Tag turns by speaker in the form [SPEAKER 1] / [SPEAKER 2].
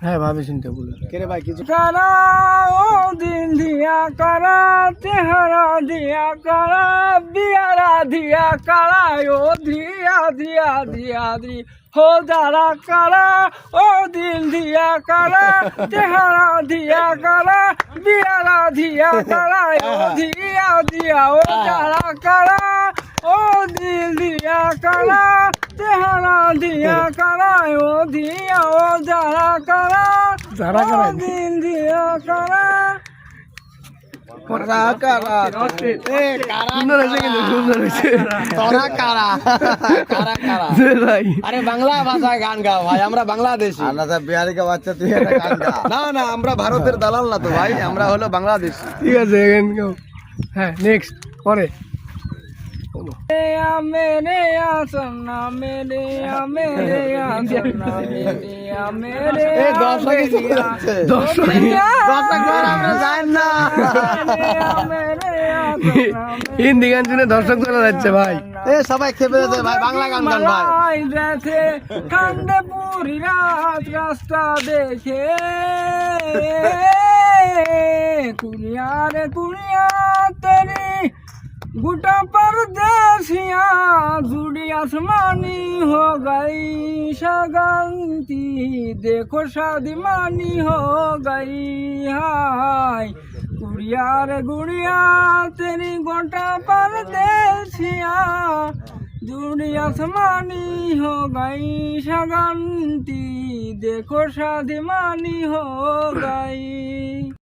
[SPEAKER 1] হ্যাঁ ভাবে চিনতে বলুন কে রে ভাই কিছু
[SPEAKER 2] करा ओ दिन दिया करा तेहरा दिया करा बियारा दिया करा ओ दिया दिया दिया दी हो दारा करा ओ दिल दिया करा तेहरा दिया करा बियारा दिया करा ओ दिया दिया ओ दारा करा ओ दिल दिया करा तेहरा दिया करा ओ दिया ओ दारा करा
[SPEAKER 1] যারা
[SPEAKER 2] ओ
[SPEAKER 1] করে
[SPEAKER 2] दिल दिया करा
[SPEAKER 1] কারা কারা এ কারা সুন্দর হয়েছে কিন্তু সুন্দর হয়েছে তোরা কারা কারা কারা ভাই
[SPEAKER 3] আরে বাংলা ভাষায় গান গাও ভাই, আমরা বাংলাদেশি।
[SPEAKER 1] আমরা তো বিহারি কা বাচ্চা তুই একটা গান গা
[SPEAKER 3] না না, আমরা ভারতের দালাল না তো ভাই, আমরা হলো বাংলাদেশ।
[SPEAKER 1] ঠিক আছে গান গাও হ্যাঁ নেক্সট পরে
[SPEAKER 2] मेरे या सन्ना मेरे या मेरे या सन्ना मेरे या मेरे
[SPEAKER 1] এ দর্শক কিছু বলছে দর্শক আমরা জানি না হিন্দি গান শুনে দর্শক চলে যাচ্ছে ভাই
[SPEAKER 3] এ সবাই খেপে যাচ্ছে ভাই, বাংলা গান গান ভাই।
[SPEAKER 2] যাচ্ছে কান্দে পুরি রাত রাস্তা দেখে কুড়িয়া রে কুড়িয়া তেরি गुटा परदेसिया जुड़ी आसमानी हो गई शगंती देखो शादी मानी हो गई हाय गुड़िया रे गुड़िया तेरी गोटा परदेसिया जुड़ी आसमानी हो गई शगंती देखो शादी मानी हो गई।